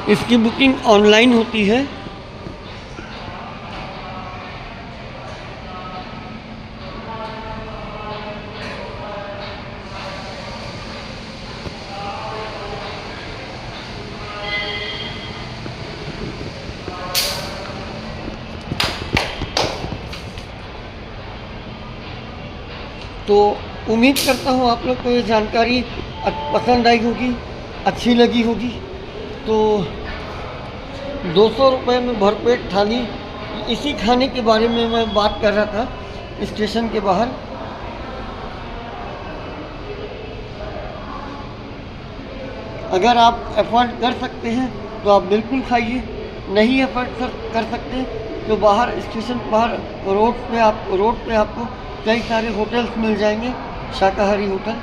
इसकी booking online होती है। तो उम्मीद करता हूँ आप लोग को ये जानकारी पसंद आई होगी, अच्छी लगी होगी। तो 200 रुपये में भरपेट थाली, इसी खाने के बारे में मैं बात कर रहा था स्टेशन के बाहर। अगर आप अफोर्ड कर सकते हैं तो आप बिल्कुल खाइए, नहीं अफोर्ड कर सकते तो बाहर स्टेशन बाहर रोड पे आपको कई सारे होटल्स मिल जाएंगे, शाकाहारी होटल।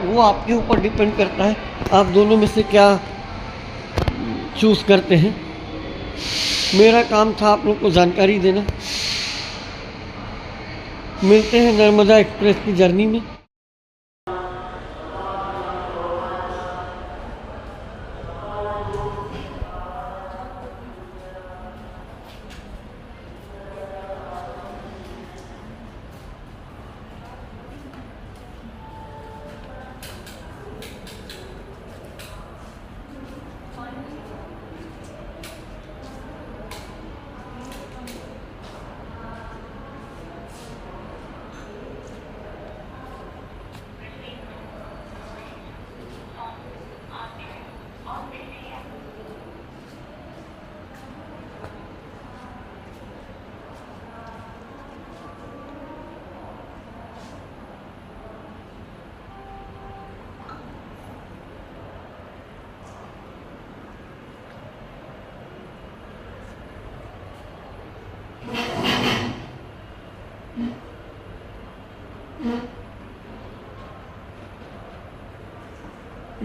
वो आपके ऊपर डिपेंड करता है आप दोनों में से क्या चूज़ करते हैं। मेरा काम था आप लोग को जानकारी देना। मिलते हैं नर्मदा एक्सप्रेस की जर्नी में।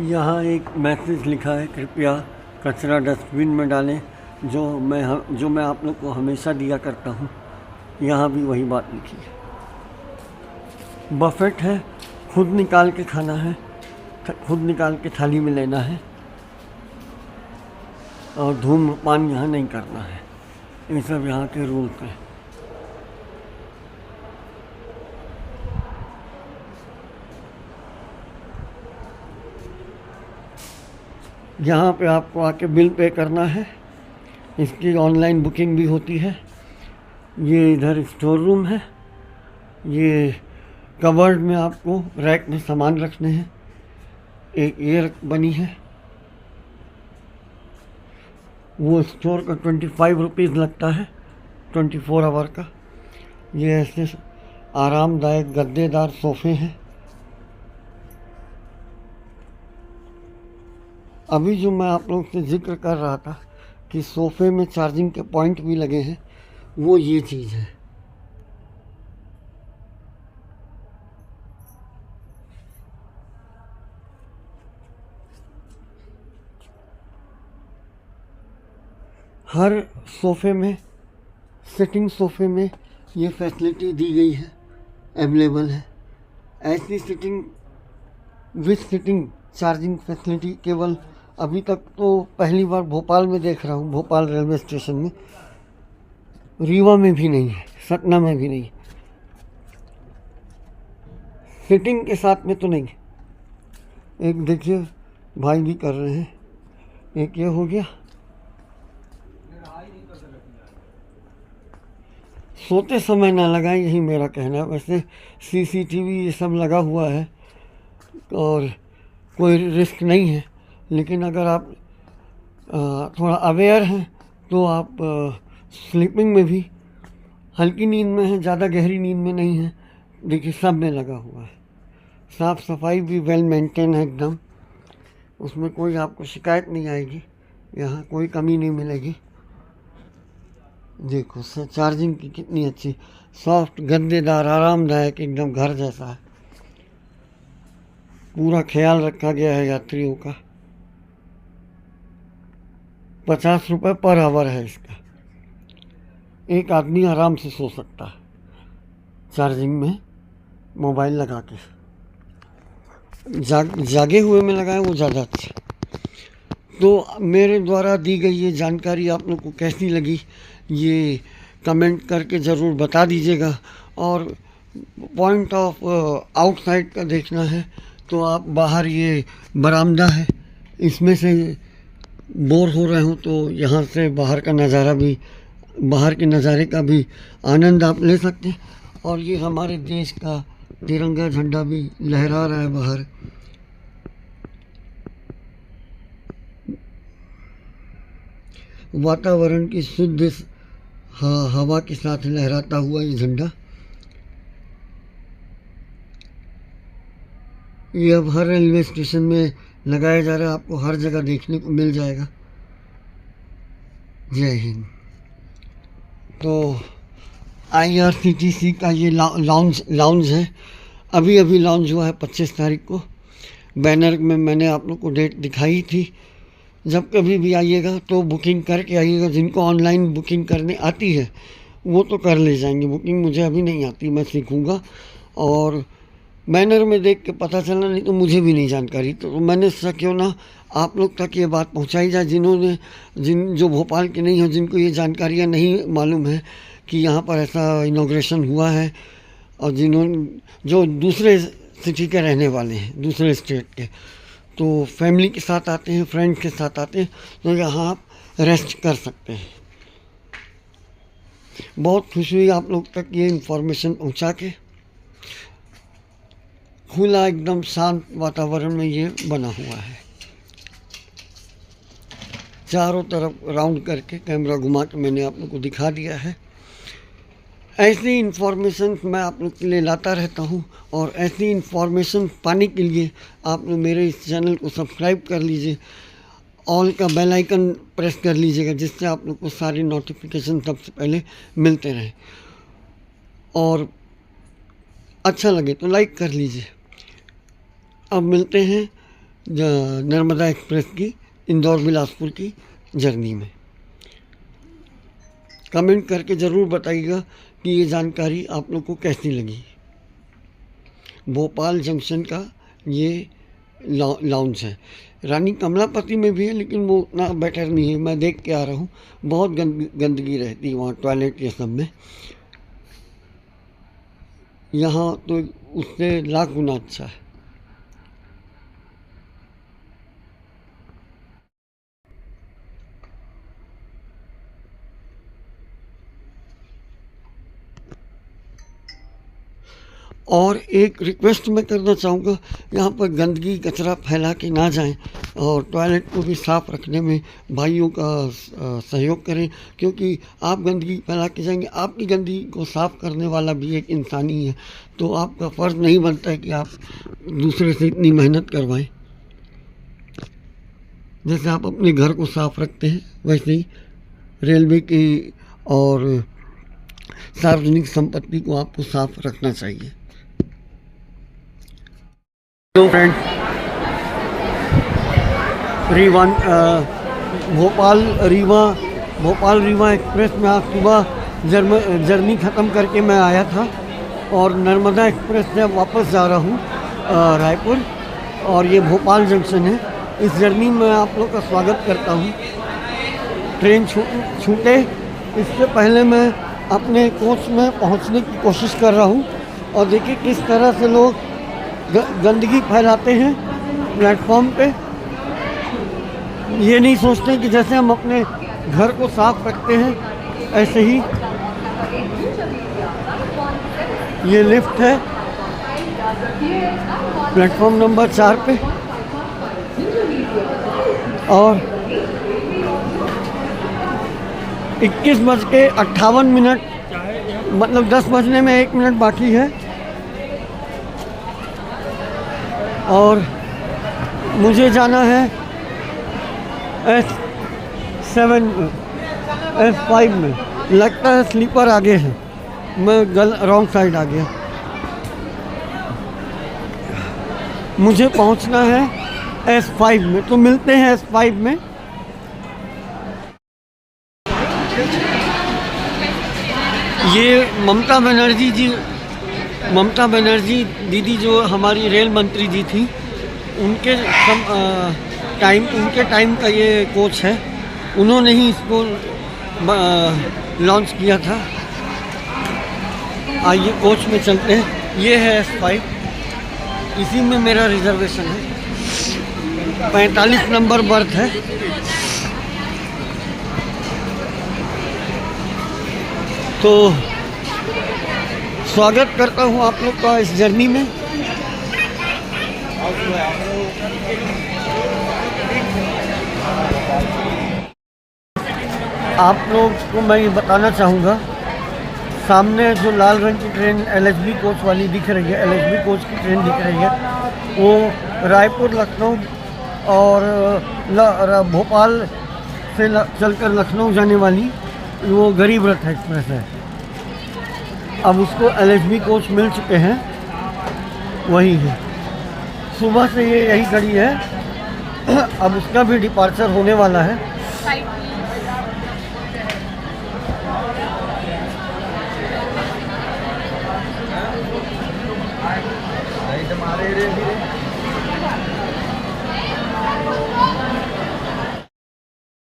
यहाँ एक मैसेज लिखा है, कृपया कचरा डस्टबिन में डालें, जो मैं आप लोग को हमेशा दिया करता हूँ। यहाँ भी वही बात लिखी है। बफेट है, खुद निकाल के खाना है, खुद निकाल के थाली में लेना है, और धूम्रपान यहाँ नहीं करना है। ये सब यहाँ के रूल्स हैं। यहाँ पे आपको आके बिल पे करना है। इसकी ऑनलाइन बुकिंग भी होती है। ये इधर स्टोर रूम है। ये कवर्ड में आपको रैक में सामान रखने हैं। एक ये बनी है, वो स्टोर का 25 रुपीज़ लगता है 24 आवर का। ये ऐसे आरामदायक गद्देदार सोफ़े हैं। अभी जो मैं आप लोग से जिक्र कर रहा था कि सोफ़े में चार्जिंग के पॉइंट भी लगे हैं, वो ये चीज़ है। हर सोफ़े में, सिटिंग सोफ़े में ये फैसिलिटी दी गई है, अवेलेबल है। ऐसी sitting with sitting charging facility केवल अभी तक तो पहली बार भोपाल में देख रहा हूँ। भोपाल रेलवे स्टेशन में, रीवा में भी नहीं है, सतना में भी नहीं है। सिटिंग के साथ में तो नहीं है। एक देखिए भाई भी कर रहे हैं। एक ये हो गया। सोते समय ना लगाएं, यही मेरा कहना है। वैसे सीसीटीवी ये सब लगा हुआ है और कोई रिस्क नहीं है, लेकिन अगर आप थोड़ा अवेयर हैं तो आप स्लीपिंग में भी, हल्की नींद में हैं, ज़्यादा गहरी नींद में नहीं है, देखिए सब में लगा हुआ है। साफ़ सफाई भी वेल मेंटेन है एकदम, उसमें कोई आपको शिकायत नहीं आएगी, यहाँ कोई कमी नहीं मिलेगी। देखो चार्जिंग की कितनी अच्छी, सॉफ्ट, गद्देदार, आरामदायक, एकदम घर जैसा है। पूरा ख्याल रखा गया है यात्रियों का। 50 रुपये पर आवर है इसका। एक आदमी आराम से सो सकता है चार्जिंग में मोबाइल लगा के। जागे हुए में लगाएं वो ज़्यादा अच्छा। तो मेरे द्वारा दी गई ये जानकारी आप लोग को कैसी लगी ये कमेंट करके ज़रूर बता दीजिएगा। और पॉइंट ऑफ आउटसाइड का देखना है तो आप बाहर ये बरामदा है, इसमें से बोर हो रहे हो तो यहाँ से बाहर का नज़ारा भी, बाहर के नज़ारे का भी आनंद आप ले सकते हैं। और ये हमारे देश का तिरंगा झंडा भी लहरा रहा है बाहर। वातावरण की शुद्ध हवा के साथ लहराता हुआ ये झंडा, ये अब हर रेलवे स्टेशन में लगाया जा रहा है, आपको हर जगह देखने को मिल जाएगा। जय हिंद। तो IRCTC का ये लाउंज है, अभी लॉन्च हुआ है 25 तारीख को। बैनर में मैंने आप लोग को डेट दिखाई थी। जब कभी भी आइएगा तो बुकिंग करके आइएगा। जिनको ऑनलाइन बुकिंग करने आती है वो तो कर ले जाएंगे बुकिंग, मुझे अभी नहीं आती, मैं सीखूँगा। और बैनर में देख के पता चला, नहीं तो मुझे भी नहीं जानकारी, तो मैंने सोचा क्यों ना आप लोग तक ये बात पहुंचाई जाए जो भोपाल के नहीं हो, जिनको ये जानकारियाँ नहीं मालूम है कि यहाँ पर ऐसा इनॉग्रेशन हुआ है। और जो दूसरे सिटी के रहने वाले हैं, दूसरे स्टेट के, तो फैमिली के साथ आते हैं, फ्रेंड्स के साथ आते हैं, तो यहाँ आप रेस्ट कर सकते हैं। बहुत खुशी हुई आप लोग तक ये इन्फॉर्मेशन पहुँचा के। खुला एकदम शांत वातावरण में ये बना हुआ है। चारों तरफ राउंड करके कैमरा घुमा के मैंने आप लोग को दिखा दिया है। ऐसी इन्फॉर्मेशन मैं आप लोग के लिए लाता रहता हूँ, और ऐसी इन्फॉर्मेशन पाने के लिए आप लोग मेरे इस चैनल को सब्सक्राइब कर लीजिए, ऑल का बेल आइकन प्रेस कर लीजिएगा, जिससे आप लोग को सारी नोटिफिकेशन सबसे पहले मिलते रहें। और अच्छा लगे तो लाइक कर लीजिए। अब मिलते हैं नर्मदा एक्सप्रेस की इंदौर बिलासपुर की जर्नी में। कमेंट करके ज़रूर बताइएगा कि ये जानकारी आप लोग को कैसी लगी। भोपाल जंक्शन का ये लाउंज है। रानी कमलापति में भी है, लेकिन वो उतना बेटर नहीं है, मैं देख के आ रहा हूँ। बहुत गंदगी रहती है वहाँ, टॉयलेट ये सब में। यहाँ तो उससे लाख गुना अच्छा है। और एक रिक्वेस्ट मैं करना चाहूँगा, यहाँ पर गंदगी कचरा फैला के ना जाएं, और टॉयलेट को भी साफ़ रखने में भाइयों का सहयोग करें, क्योंकि आप गंदगी फैला के जाएंगे, आपकी गंदगी को साफ़ करने वाला भी एक इंसान ही है। तो आपका फ़र्ज़ नहीं बनता है कि आप दूसरे से इतनी मेहनत करवाएं। जैसे आप अपने घर को साफ़ रखते हैं, वैसे ही रेलवे की और सार्वजनिक संपत्ति को आपको साफ़ रखना चाहिए। तो फ्रेंड, भोपाल रीवा एक्सप्रेस में आज सुबह जर्नी ख़त्म करके मैं आया था, और नर्मदा एक्सप्रेस से वापस जा रहा हूँ रायपुर, और ये भोपाल जंक्शन है। इस जर्नी में आप लोग का स्वागत करता हूँ। ट्रेन छूटे इससे पहले मैं अपने कोच में पहुँचने की कोशिश कर रहा हूँ, और देखिए किस तरह से लोग गंदगी फैलाते हैं प्लेटफॉर्म पे। ये नहीं सोचते कि जैसे हम अपने घर को साफ रखते हैं, ऐसे ही ये लिफ्ट है प्लेटफॉर्म नंबर 4 पे, और 21:58, मतलब 10 बजने में 1 मिनट बाकी है। और मुझे जाना है S7 S5 में। लगता है स्लीपर आगे है, मैं रॉन्ग साइड आ गया। मुझे पहुंचना है S5 में, तो मिलते हैं S5 में। ये ममता बनर्जी दीदी जो हमारी रेल मंत्री जी थी, उनके टाइम का ये कोच है। उन्होंने ही इसको लॉन्च किया था। आइए कोच में चलते हैं। ये है S5, इसी में मेरा रिजर्वेशन है। 45 नंबर बर्थ है। तो स्वागत करता हूँ आप लोग का इस जर्नी में। आप लोग को मैं ये बताना चाहूँगा, सामने जो लाल रंग की ट्रेन LHB कोच वाली दिख रही है, LHB कोच की ट्रेन दिख रही है, वो रायपुर, लखनऊ और भोपाल से चलकर लखनऊ जाने वाली वो गरीब रथ एक्सप्रेस है। अब उसको LHB कोच मिल चुके हैं, वही है। सुबह से ये यही खड़ी है। अब उसका भी डिपार्चर होने वाला है।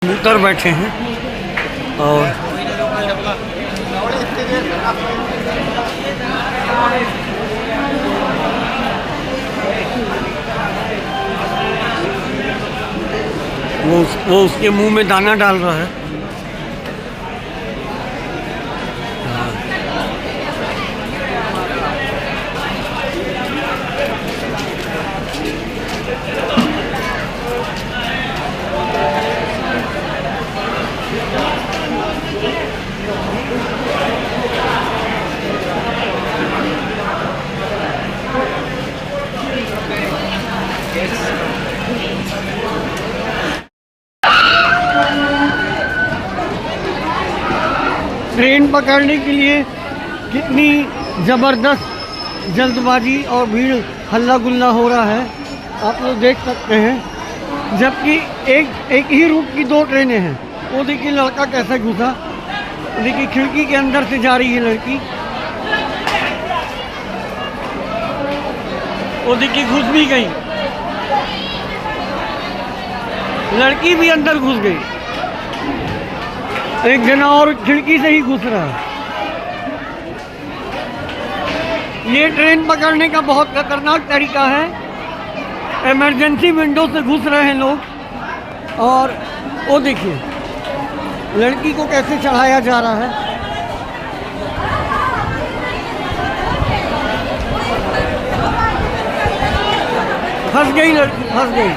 उतर बैठे हैं और वो उसके मुंह में दाना डाल रहा है। ट्रेन पकड़ने के लिए कितनी ज़बरदस्त जल्दबाजी और भीड़ हल्ला गुल्ला हो रहा है, आप लोग देख सकते हैं। जबकि एक ही रूट की 2 ट्रेनें हैं। वो देखिए लड़का कैसे घुसा, देखिए खिड़की के अंदर से जा रही है लड़की, वो देखिए घुस भी गई, लड़की भी अंदर घुस गई, एक जना और खिड़की से ही घुस रहा है। ये ट्रेन पकड़ने का बहुत खतरनाक तरीका है। इमरजेंसी विंडो से घुस रहे हैं लोग। और वो देखिए लड़की को कैसे चढ़ाया जा रहा है। फंस गई लड़की, फंस गई।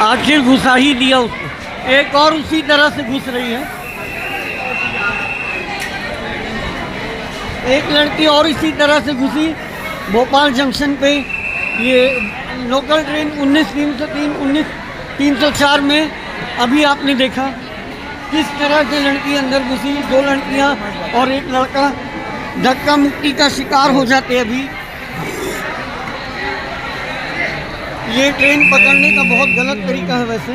आखिर घुसा ही दिया उसको। एक और उसी तरह से घुस रही है। एक लड़की और इसी तरह से घुसी भोपाल जंक्शन पे। ये लोकल ट्रेन 19-303, 19-304 में अभी आपने देखा किस तरह से लड़की अंदर घुसी। 2 लड़कियां और एक लड़का धक्का मुक्की का शिकार हो जाते अभी। ये ट्रेन पकड़ने का बहुत गलत तरीका है। वैसे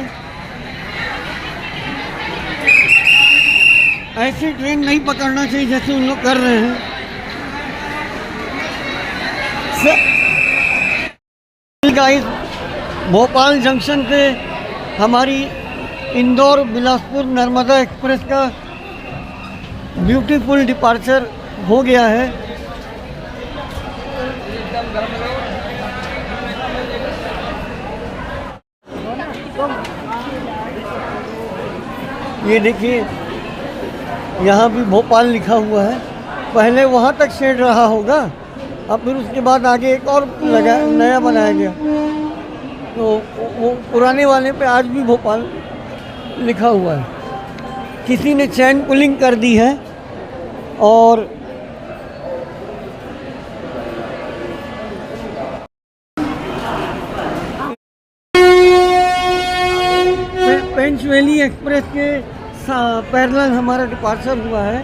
ऐसी ट्रेन नहीं पकड़ना चाहिए जैसे उन लोग कर रहे हैं। गाइस, भोपाल जंक्शन से हमारी इंदौर बिलासपुर नर्मदा एक्सप्रेस का ब्यूटीफुल डिपार्चर हो गया है। ये देखिए यहाँ भी भोपाल लिखा हुआ है। पहले वहाँ तक शेड रहा होगा, अब फिर उसके बाद आगे एक और लगा नया बनाया गया। तो वो पुराने वाले पे आज भी भोपाल लिखा हुआ है। किसी ने चैन पुलिंग कर दी है और पेंचवेली एक्सप्रेस के पैरेलल हमारा डिपार्चर हुआ है।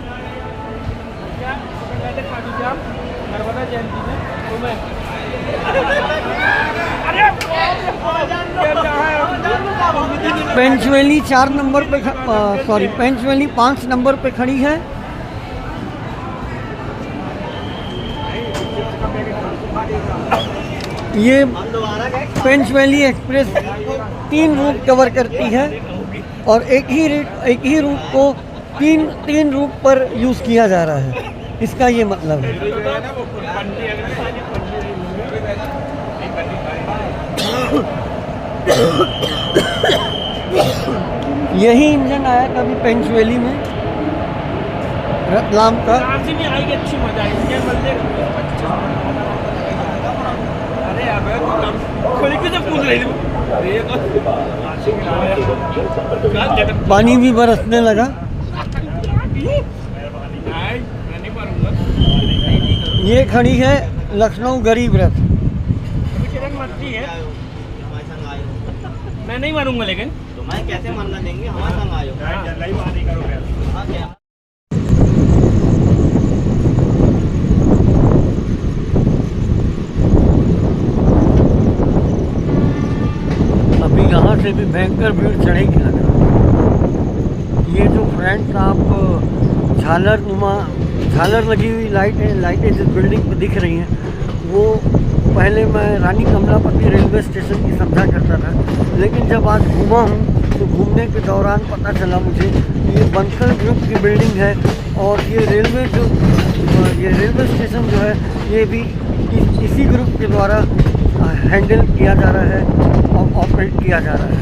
पेंचवेली 4 नंबर पे पेंचवेली 5 नंबर पे खड़ी है। ये पेंचवेली एक्सप्रेस 3 रूट कवर करती है और एक ही रूट को तीन रूट पर यूज़ किया जा रहा है, इसका ये मतलब है। यही इंजन आया कभी पेंचवेली में, रतलाम का। अच्छी मजा पानी भी बरसने लगा। ये खड़ी है लखनऊ गरीब रथ। मैं नहीं मारूंगा, लेकिन तो मैं कैसे मरना देंगे, हमारे संग आयो। अभी यहाँ से भी भयंकर भीड़ चढ़ेगी लग रहा है। ये जो फ्रेंड्स आप झालर लगी हुई लाइटें जिस बिल्डिंग पे दिख रही हैं, वो पहले मैं रानी कमलापति रेलवे स्टेशन की समझा करता था, लेकिन जब आज घूमा हूँ तो घूमने के दौरान पता चला मुझे ये बंसल ग्रुप की बिल्डिंग है और ये रेलवे स्टेशन जो है ये भी इसी ग्रुप के द्वारा हैंडल किया जा रहा है और ऑपरेट किया जा रहा है।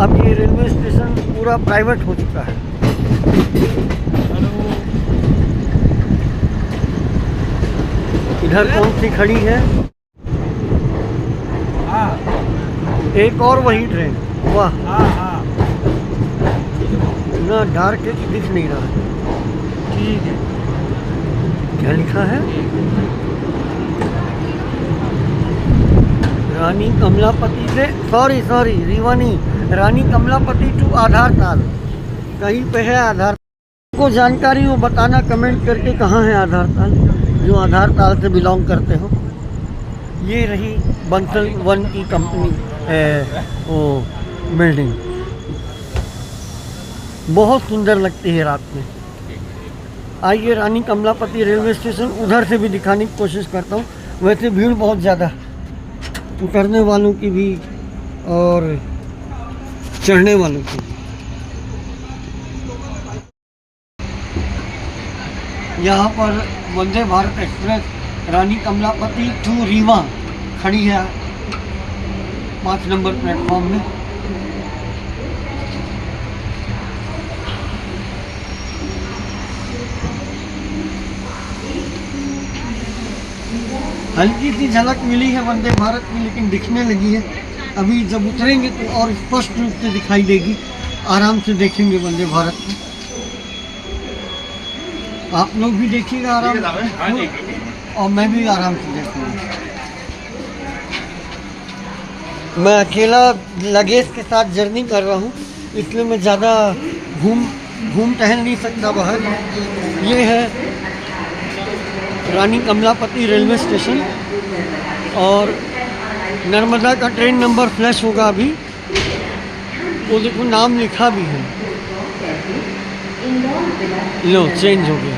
अब ये रेलवे स्टेशन पूरा प्राइवेट हो चुका है। इधर कौन सी खड़ी है? एक और वही ट्रेन। वाह, ना डार्क दिख नहीं रहा है। ठीक है, क्या लिखा है? रानी कमलापति से सॉरी रीवानी, रानी कमलापति टू आधार ताल। कहीं पे है आधार को जानकारी हो बताना कमेंट करके, कहाँ है आधार ताल, जो आधार ताल से बिलोंग करते हो। ये रही बंसल 1 की कंपनी वो बिल्डिंग, बहुत सुंदर लगती है रात में। आइए रानी कमलापति रेलवे स्टेशन उधर से भी दिखाने की कोशिश करता हूँ। वैसे भीड़ बहुत ज़्यादा, उतरने वालों की भी और चढ़ने वालों की। यहाँ पर वंदे भारत एक्सप्रेस रानी कमलापति टू रीवा खड़ी है 5 नंबर प्लेटफॉर्म में। हल्की सी झलक मिली है वंदे भारत की, लेकिन दिखने लगी है। अभी जब उतरेंगे तो और स्पष्ट रूप से दिखाई देगी। आराम से देखेंगे वंदे भारत को। आप लोग भी देखिएगा आराम से और मैं भी आराम से देखूँगा। मैं अकेला लगेज के साथ जर्नी कर रहा हूँ, इसलिए मैं ज़्यादा घूम टहल नहीं सकता बाहर। ये है रानी कमलापति रेलवे स्टेशन और नर्मदा का ट्रेन नंबर फ्लैश होगा अभी। वो देखो नाम लिखा भी है। लो चेंज हो गया।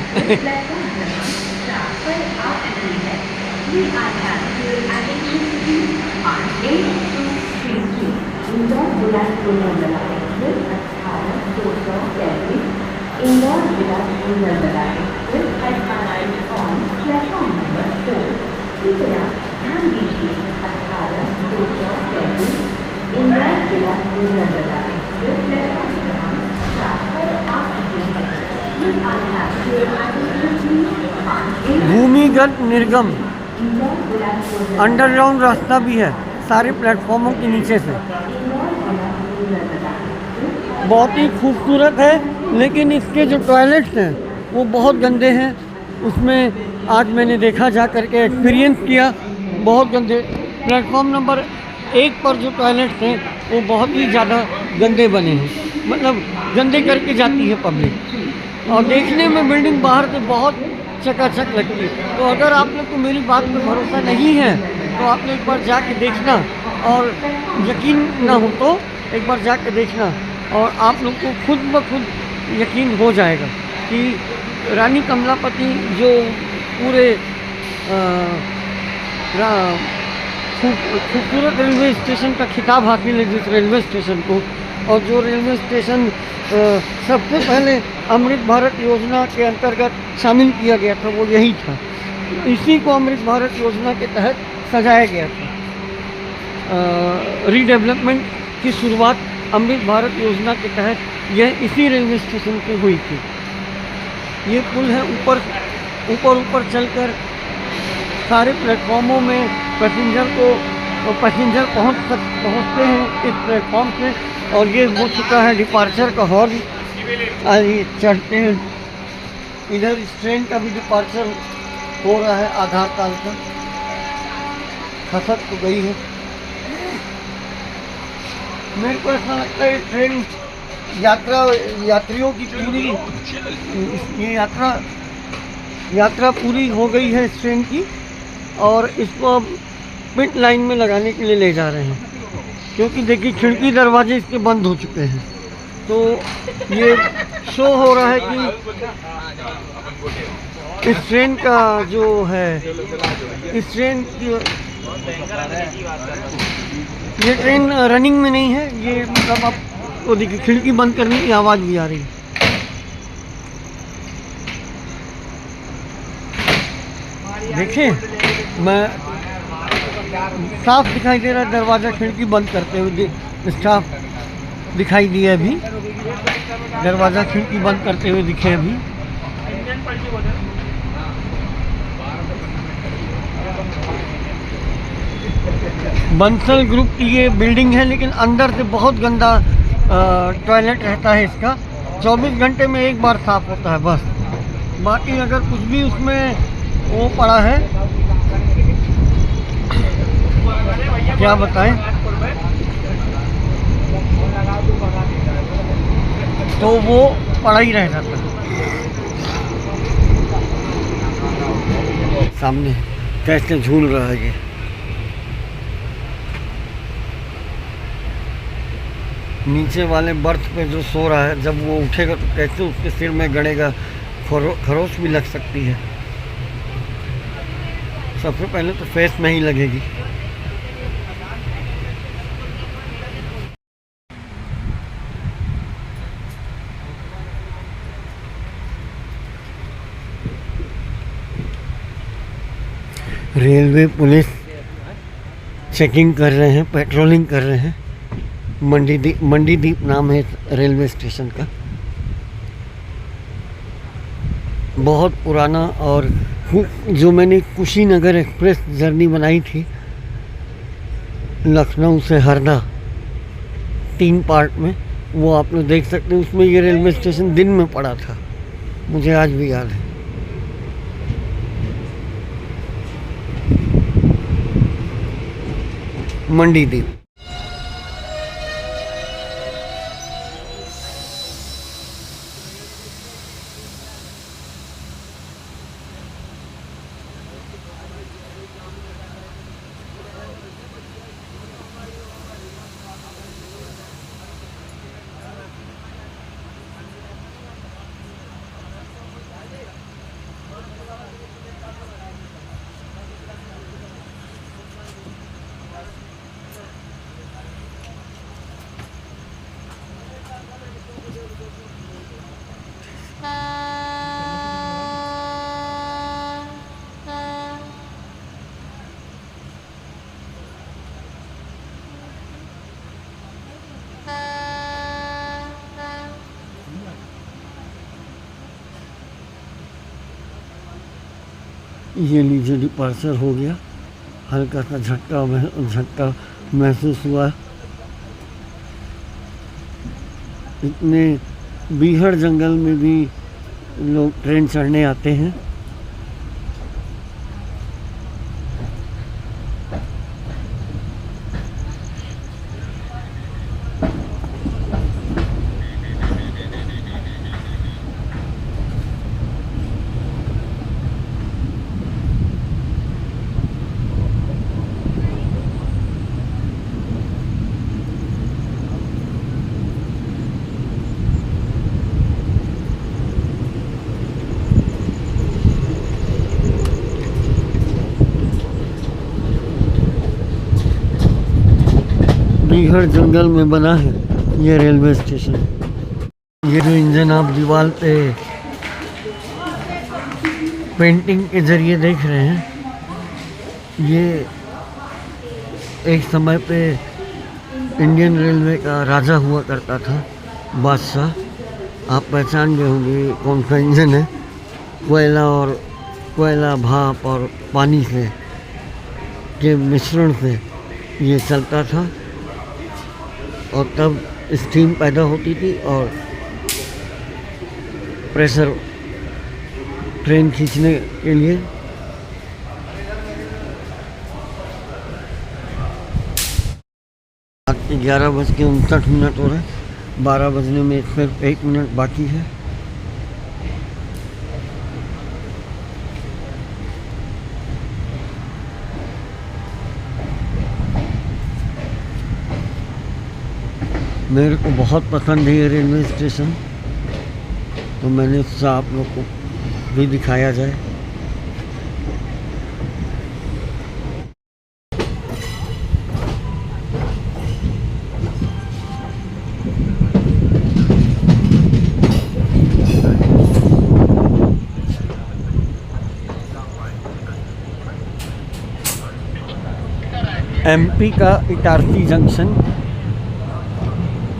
भूमिगत निर्गम अंडरग्राउंड रास्ता भी है सारे प्लेटफॉर्मों के नीचे से। बहुत ही खूबसूरत है, लेकिन इसके जो टॉयलेट्स हैं वो बहुत गंदे हैं। उसमें आज मैंने देखा जा करके एक्सपीरियंस किया, बहुत गंदे। प्लेटफॉर्म नंबर एक पर जो टॉयलेट्स हैं वो बहुत ही ज़्यादा गंदे बने हैं, मतलब गंदे करके जाती है पब्लिक। और देखने में बिल्डिंग बाहर से बहुत चकाचक लगती है। तो अगर आप लोग को मेरी बात पर भरोसा नहीं है तो आप लोग एक बार जाके देखना, और यकीन ना हो तो एक बार जाके देखना, और आप लोग को खुद ब खुद यकीन हो जाएगा कि रानी कमलापति जो पूरे खूबसूरत रेलवे स्टेशन का खिताब हासिल है जिस रेलवे स्टेशन को, और जो रेलवे स्टेशन सबसे पहले अमृत भारत योजना के अंतर्गत शामिल किया गया था वो यही था। इसी को अमृत भारत योजना के तहत सजाया गया था। रीडेवलपमेंट की शुरुआत अमृत भारत योजना के तहत यह इसी रेलवे स्टेशन पे हुई थी। ये पुल है, ऊपर चलकर सारे प्लेटफॉर्मों में पैसेंजर पहुंचते हैं इस प्लेटफॉर्म से। और ये हो चुका है डिपार्चर का हॉर्न, आइए चढ़ते हैं। इधर इस ट्रेन का भी डिपार्चर हो रहा है आधार ताल का, खसक तो गई है। मेरे को ऐसा लगता है ट्रेन यात्रियों की पूरी ये यात्रा पूरी हो गई है इस ट्रेन की, और इसको अब पिट लाइन में लगाने के लिए ले जा रहे हैं, क्योंकि देखिए खिड़की दरवाजे इसके बंद हो चुके हैं। तो ये शो हो रहा है कि इस ट्रेन का जो है, इस ट्रेन की ये ट्रेन रनिंग में नहीं है। ये मतलब आप वो देखिए खिड़की बंद करने की आवाज़ भी आ रही है। देखिए मैं साफ दिखाई दे रहा है दरवाज़ा खिड़की बंद करते हुए, स्टाफ दिखाई दिया अभी, दरवाज़ा खिड़की बंद करते हुए दिखे अभी। बंसल ग्रुप की ये बिल्डिंग है, लेकिन अंदर से बहुत गंदा टॉयलेट रहता है इसका। 24 घंटे में एक बार साफ होता है बस, बाकी अगर कुछ भी उसमें वो पड़ा है क्या बताएं, तो वो पड़ा ही रह जाता है। सामने कैसे झूल रहा है ये, नीचे वाले बर्थ पे जो सो रहा है, जब वो उठेगा तो कैसे उसके सिर में गड़ेगा, खरोच भी लग सकती है। सबसे पहले तो फेस में ही लगेगी। रेलवे पुलिस चेकिंग कर रहे हैं, पेट्रोलिंग कर रहे हैं। मंडीदीप नाम है रेलवे स्टेशन का, बहुत पुराना। और जो मैंने कुशीनगर एक्सप्रेस जर्नी बनाई थी लखनऊ से हरदा 3 पार्ट में, वो आप लोग देख सकते हैं। उसमें ये रेलवे स्टेशन दिन में पड़ा था, मुझे आज भी याद है। मंडीदीप। ये लीजिए डिपार्चर हो गया। हल्का सा झटका महसूस हुआ। इतने बीहड़ जंगल में भी लोग ट्रेन चढ़ने आते हैं। बीघड़ जंगल में बना है ये रेलवे स्टेशन। ये जो इंजन आप दीवार पे पेंटिंग के जरिए देख रहे हैं, ये एक समय पे इंडियन रेलवे का राजा हुआ करता था, बादशाह। आप पहचान गए होंगे कौन सा इंजन है। कोयला भाप और पानी से के मिश्रण से ये चलता था और तब स्टीम पैदा होती थी और प्रेशर ट्रेन खींचने के लिए। रात के 11:59 हो रहे, 12 बजने में सिर्फ 1 मिनट बाकी है। मेरे को बहुत पसंद है ये रेलवे स्टेशन, तो मैंने सोचा आप लोग को भी दिखाया जाए। एमपी का इटारसी जंक्शन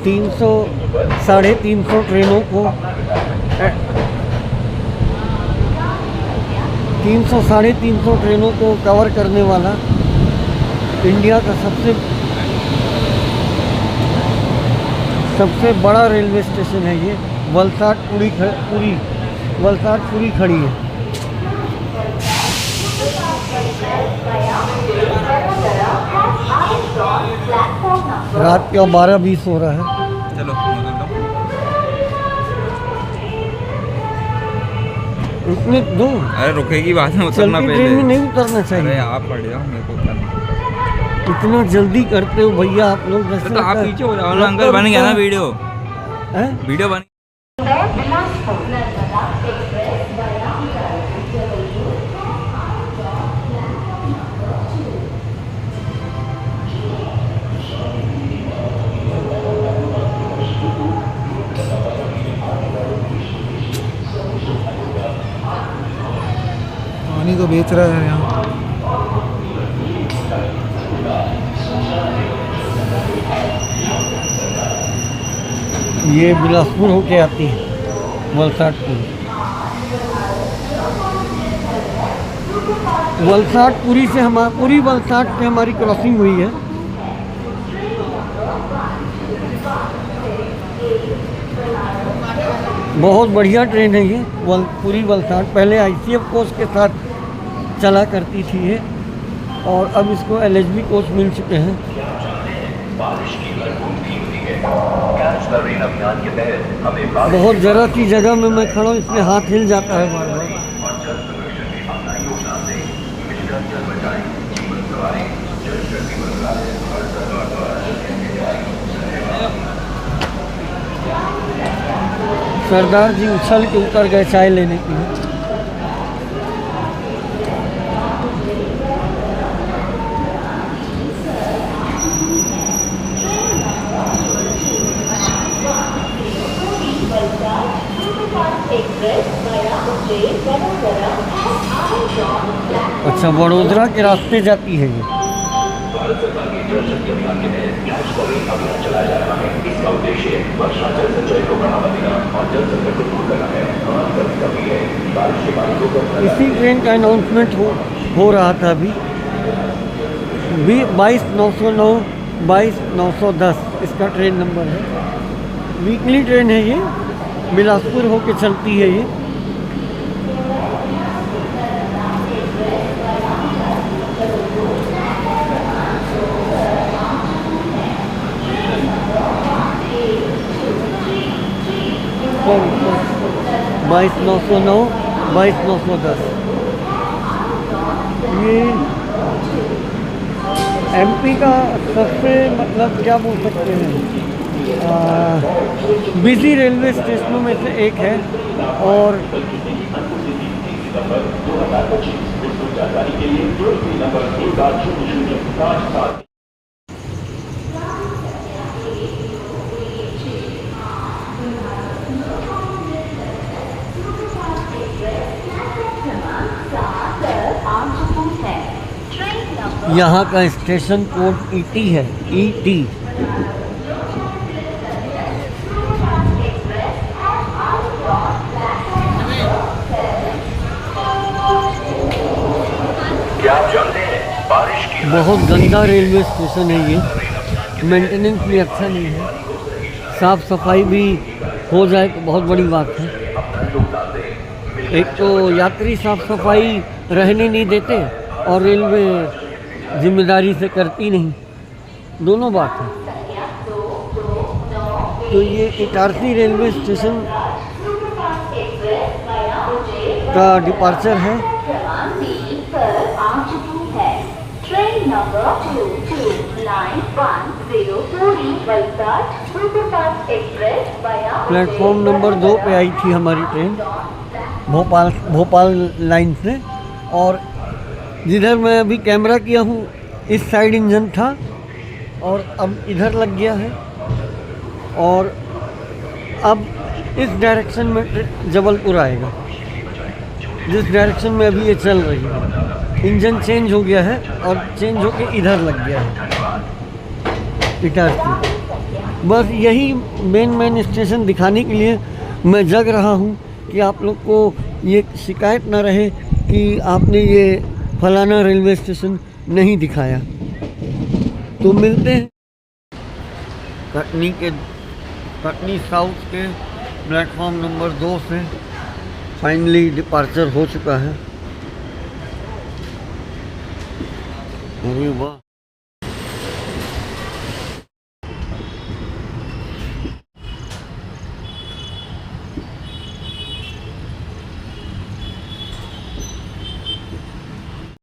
300-350 ट्रेनों को 300-350 ट्रेनों को कवर करने वाला इंडिया का सबसे बड़ा रेलवे स्टेशन है ये। वलसाड पुरी खड़ी है। रात के 12:20 हो रहा है। चलो रुकने दो। अरे रुकेगी बाद में, उतरना चलती पहले। ट्रेन में नहीं उतरना चाहिए। अरे आप पड़ जाओ, मेरे को उतरना। इतना जल्दी करते हो भैया आप लोग। तो आप पीछे हो जाओ ना अंकल, बन गया ना वीडियो। वीडियो बन पानी तो बेच रहा है यहाँ। ये बिलासपुर होके आती है वलसाडपुरी से पूरी वलसाड से हमारी क्रॉसिंग हुई है। बहुत बढ़िया ट्रेन है ये पूरी वलसाड। पहले ICF कोच के साथ चला करती थी ये, और अब इसको LHB कोच मिल चुके हैं। बहुत ज़रा सी जगह में मैं खड़ा हूँ, इसलिए हाथ हिल जाता है बार बार। सरदार जी उछल के उतर गए चाय लेने के लिए। अच्छा, वडोदरा के रास्ते जाती है ये। इसी ट्रेन का अनाउंसमेंट हो रहा था अभी। 22/909 22/910 इसका ट्रेन नंबर है। वीकली ट्रेन है ये, बिलासपुर होके चलती है ये। सॉरी 22/909 22/910 ये MP का सबसे मतलब क्या बोल सकते हैं बिजी रेलवे स्टेशनों में से एक है। और यहाँ का स्टेशन कोड ईटी है, ईटी। बहुत गंदा रेलवे स्टेशन है ये, मेंटेनेंस भी अच्छा नहीं है, साफ सफाई भी हो जाए तो बहुत बड़ी बात है। एक तो यात्री साफ सफाई रहने नहीं देते और रेलवे जिम्मेदारी से करती नहीं, दोनों बात है। तो ये इटारसी रेलवे स्टेशन का डिपार्चर है। Train number 229104 Valsad superfast express via platform number 2 पे आई थी हमारी ट्रेन भोपाल लाइन से, और जिधर मैं अभी कैमरा किया हूँ इस साइड इंजन था और अब इधर लग गया है, और अब इस डायरेक्शन में जबलपुर आएगा, जिस डायरेक्शन में अभी ये चल रही है। इंजन चेंज हो गया है और चेंज होके इधर लग गया है इटारसी। बस यही मेन स्टेशन दिखाने के लिए मैं जग रहा हूँ कि आप लोग को ये शिकायत ना रहे कि आपने ये फलाना रेलवे स्टेशन नहीं दिखाया। तो मिलते हैं कटनी साउथ के प्लेटफॉर्म नंबर 2 से। फाइनली डिपार्चर हो चुका है। अरे वाह।